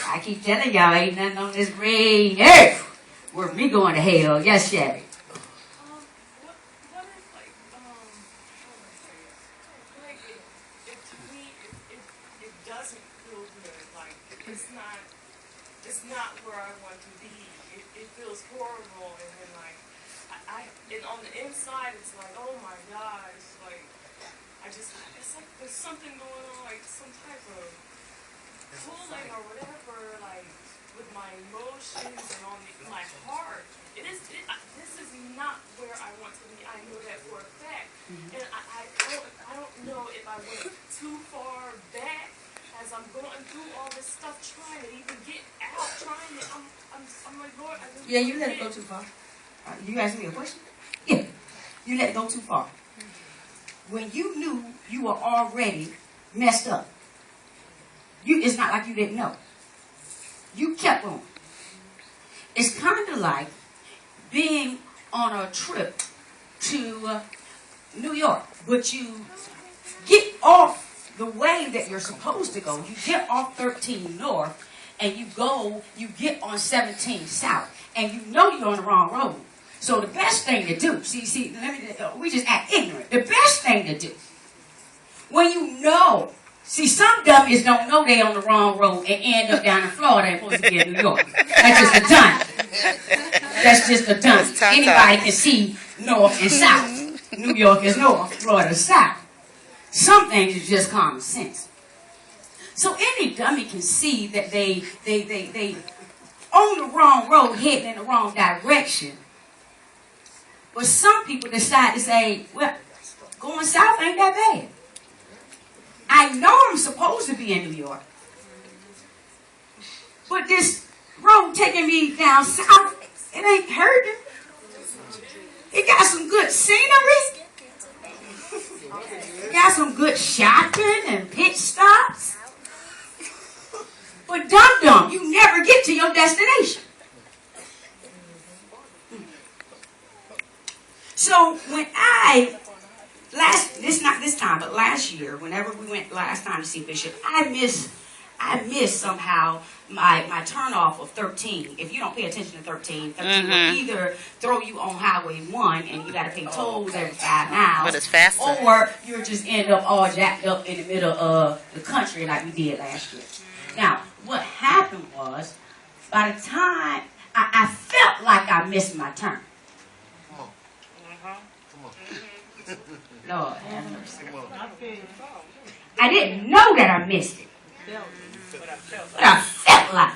I keep telling y'all, ain't nothing on this green earth worth me going to hell. Yes, Sherry. It's not where I want to be. It feels horrible, and then and on the inside, it's like, oh my gosh, like it's like there's something going on, like some type of pulling or whatever, like with my emotions and on my heart. This is not where I want to be. I know that for a fact, and I don't know if I went too far back. As I'm going through all this stuff, trying to even get out, I'm like, Lord, I just you let it go too far. You asked me a question? Yeah, you let it go too far. When you knew you were already messed up, it's not like you didn't know. You kept on. It's kind of like being on a trip to New York, but you get off the way that you're supposed to go. You get off 13 North and you get on 17 South, and you know you're on the wrong road. So the best thing to do, we just act ignorant. The best thing to do, when you know, some dummies don't know they on the wrong road and end up down in Florida and supposed to be in New York. That's just a dummy. That's just a dummy. Anybody can see north and south. New York is north, Florida is south. Some things is just common sense. So any dummy can see that they on the wrong road, heading in the wrong direction. But some people decide to say, well, going south ain't that bad. I know I'm supposed to be in New York, but this road taking me down south, it ain't hurting. It got some good scenery. Got some good shopping and pit stops. But dum-dum, you never get to your destination. So when not this time, but last year, whenever we went last time to see Bishop, I missed somehow my turnoff of 13. If you don't pay attention to 13 will either throw you on Highway 1 and you got to pay tolls every 5 miles. But it's faster. Or you'll just end up all jacked up in the middle of the country like we did last year. Now, what happened was, by the time I felt like I missed my turn. Lord have mercy. I didn't know that I missed it. But I felt like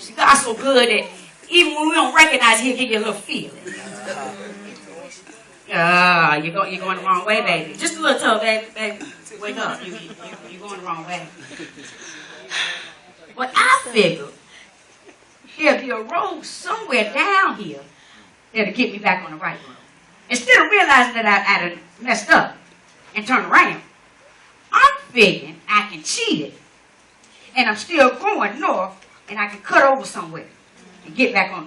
it. God's so good that even when we don't recognize it, He'll give you a little feeling. You're going the wrong way, baby. Just a little toe, baby. Wake up. You're going the wrong way. But I figured there'll be a road somewhere down here that'll get me back on the right road. Instead of realizing that I had messed up and turned around, I'm figuring I can cheat it, and I'm still going north, and I can cut over somewhere and get back on.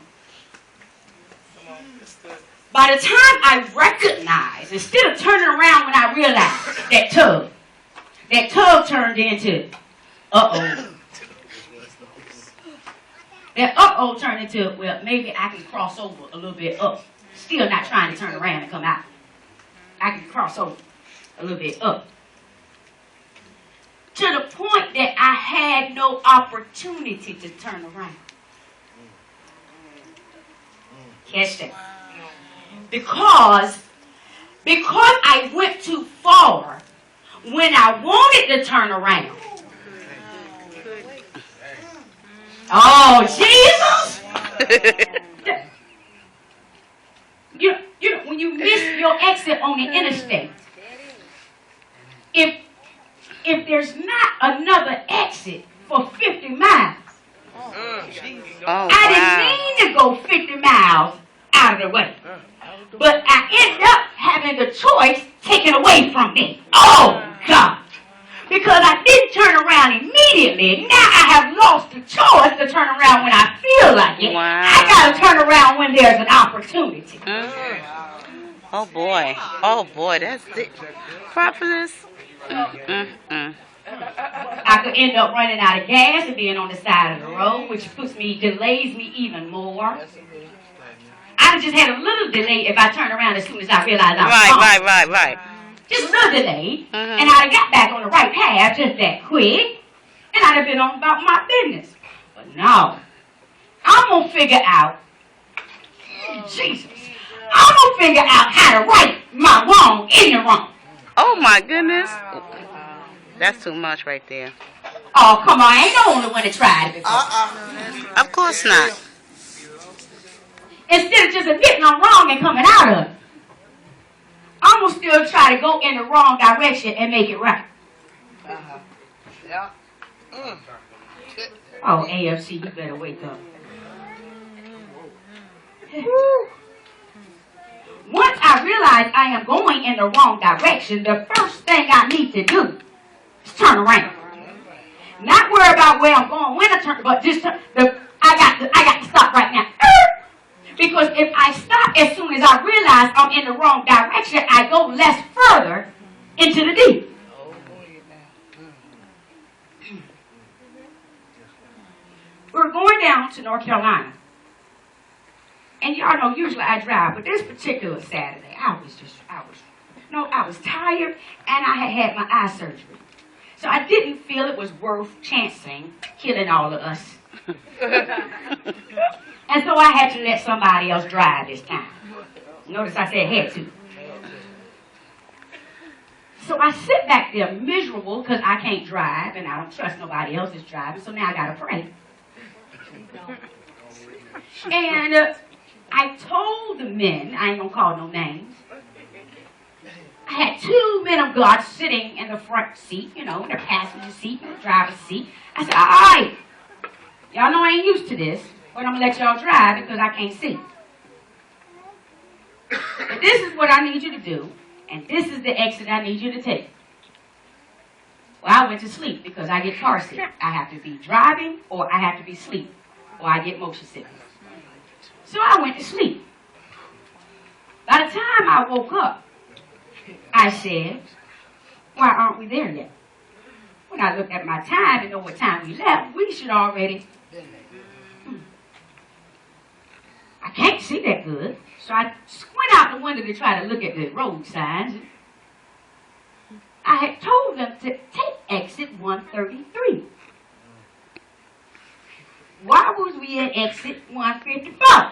By the time I recognized, instead of turning around when I realized that tub turned into That turned into, well, maybe I can cross over a little bit up. Still not trying to turn around and come out. I can cross over a little bit up. To the point that I had no opportunity to turn around. Catch that. Because I went too far when I wanted to turn around. Oh, Jesus! When you miss your exit on the interstate, if there's not another exit for 50 miles, I didn't mean to go 50 miles out of the way. But I ended up having the choice taken away from me. Oh, God. Because I didn't turn around immediately. Now I have lost the choice to turn around when I feel like it. Wow. I got to turn around when there's an opportunity. Oh, boy. Oh, boy. That's it. Prophetess. I could end up running out of gas and being on the side of the road, which delays me even more. I just had a little delay if I turned around as soon as I realized I was wrong. Right. Just a little delay, and I'd have got back on the right path just that quick, and I'd have been on about my business. But no, I'm going to figure out, Jesus, I'm going to figure out how to right my wrong in the wrong. Oh my goodness. That's too much right there. Oh, come on, I ain't the only one that tried it before. Of course not. Instead of just admitting I'm wrong and coming out of it, I'm going to still try to go in the wrong direction and make it right. Yeah. Oh, AFC, you better wake up. Once I realize I am going in the wrong direction, the first thing I need to do is turn around. Not worry about where I'm going when I turn, but just I got to stop right now. Because if I stop as soon as I realize I'm in the wrong direction, I go less further into the deep. We're going down to North Carolina. And y'all know usually I drive, but this particular Saturday, I was tired and I had my eye surgery. So I didn't feel it was worth chancing killing all of us. And so I had to let somebody else drive this time. Notice I said had to. So I sit back there miserable because I can't drive and I don't trust nobody else is driving, so now I got to pray. And I told the men, I ain't going to call no names, I had 2 men of God sitting in the front seat, in the passenger seat, in the driver's seat. I said, all right, y'all know I ain't used to this, but I'm going to let y'all drive because I can't see. But this is what I need you to do, and this is the exit I need you to take. Well, I went to sleep because I get car sick. I have to be driving or I have to be asleep or I get motion sickness. So I went to sleep. By the time I woke up, I said, why aren't we there yet? When I looked at my time and know what time we left, we should already. I can't see that good. So I went out the window to try to look at the road signs. I had told them to take exit 133. Why was we at exit 154?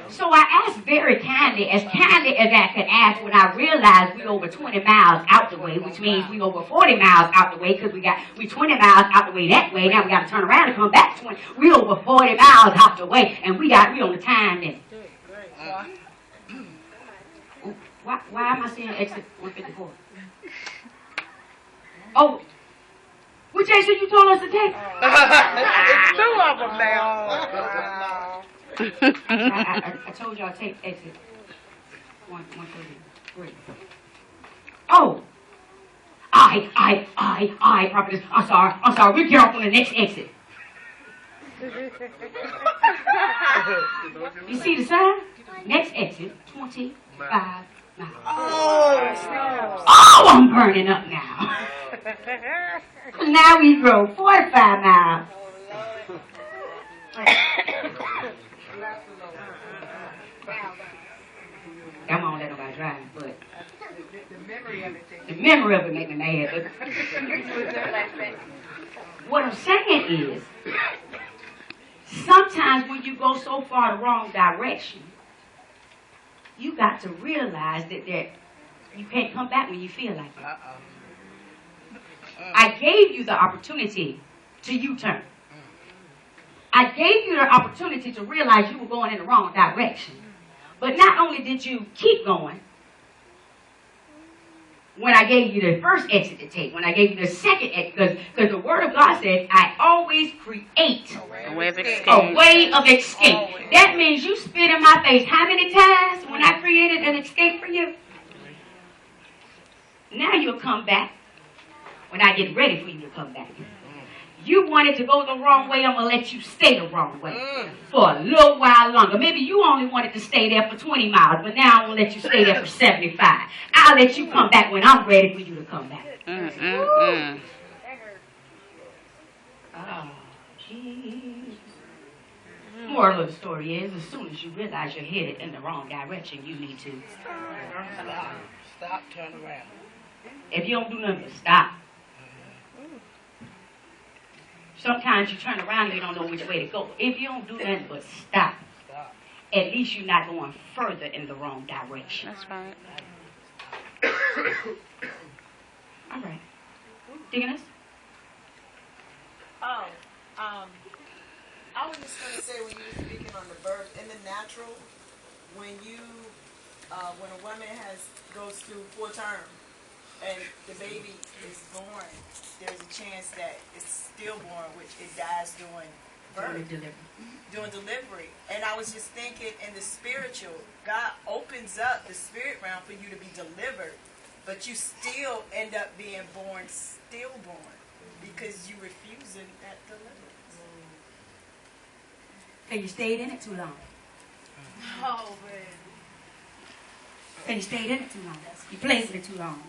So I asked very kindly as I could ask when I realized we over 20 miles out the way, which means we over 40 miles out the way because we 20 miles out the way that way. Now we got to turn around and come back 20. We over 40 miles out the way, and we on the time limit. Why am I saying exit 154? Oh, which exit you told us to take? It's 2 of them now. I told y'all to take exit 133. Oh, I, Prophetess. I'm sorry. We'll get off on the next exit. You see the sign? Next exit, 25 miles. Oh, I'm burning up now. Now we drove 45 miles. I won't let nobody drive, but the memory of it made me mad. But what I'm saying is, sometimes when you go so far the wrong direction, you got to realize that you can't come back when you feel like it. I gave you the opportunity to U-turn. I gave you the opportunity to realize you were going in the wrong direction. But not only did you keep going, when I gave you the first exit to take, when I gave you the second exit, because the Word of God says, I always create a way of escape. That means you spit in my face how many times when I created an escape for you? Now you'll come back when I get ready for you to come back. You wanted to go the wrong way, I'm going to let you stay the wrong way for a little while longer. Maybe you only wanted to stay there for 20 miles, but now I'm going to let you stay there for 75. I'll let you come back when I'm ready for you to come back. Oh, Jesus. Moral of the story is, as soon as you realize you're headed in the wrong direction, you need to Stop, turn around. If you don't do nothing but stop. Sometimes you turn around and you don't know which way to go. If you don't do nothing but stop, at least you're not going further in the wrong direction. That's right. All right. Deaconess? I was just going to say, when you were speaking on the birth, in the natural, when a woman goes through full term and the baby is born, there's a chance that it's stillborn, which it dies during birth, during delivery. And I was just thinking, in the spiritual, God opens up the spirit realm for you to be delivered, but you still end up being born stillborn because you refusing that deliverance. And you stayed in it too long. Oh, man. And you stayed in it too long. You played with it too long.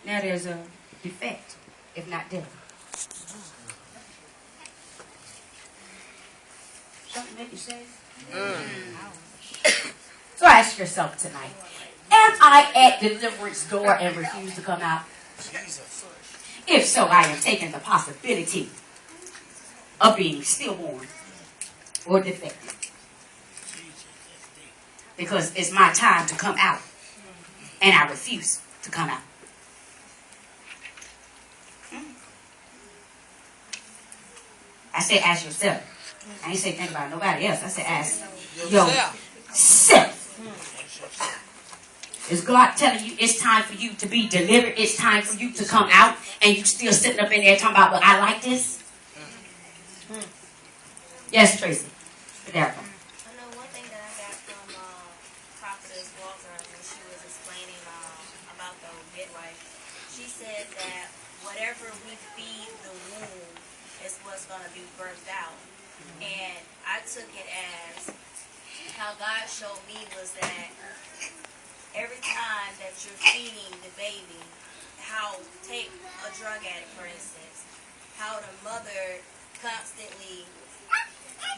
Now there's a defect, if not death. Something make you say? So ask yourself tonight, am I at deliverance door and refuse to come out? If so, I am taking the possibility of being stillborn or defective. Because it's my time to come out, and I refuse to come out. I said ask yourself. I ain't say think about nobody else. I said ask yourself. Is God telling you it's time for you to be delivered? It's time for you to come out, and you still sitting up in there talking about, well, I like this? Yes, Tracy. There. I know one thing that I got from Prophetess Walker when she was explaining about the midwife. She said that whatever we feed the womb is what's going to be birthed out. And I took it as how God showed me was that every time that you're feeding the baby, take a drug addict for instance, how the mother constantly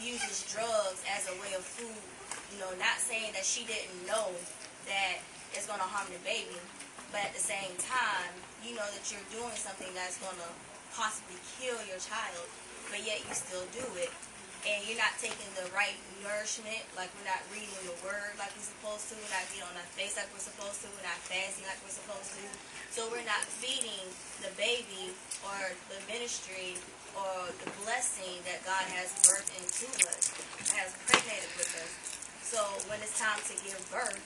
uses drugs as a way of food, not saying that she didn't know that it's going to harm the baby, but at the same time, you know that you're doing something that's going to possibly kill your child, but yet you still do it. And you're not taking the right nourishment, like we're not reading the word like we're supposed to, we're not getting on our face like we're supposed to, we're not fasting like we're supposed to. So we're not feeding the baby or the ministry or the blessing that God has birthed into us, has impregnated with us. So when it's time to give birth,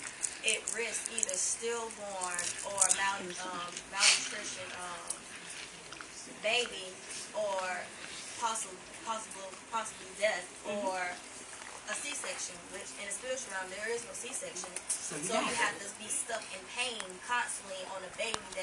it risks either stillborn or malnutrition baby, or possibly death, or a C-section, which in the spiritual realm there is no C-section. So you have to be stuck in pain constantly on a baby that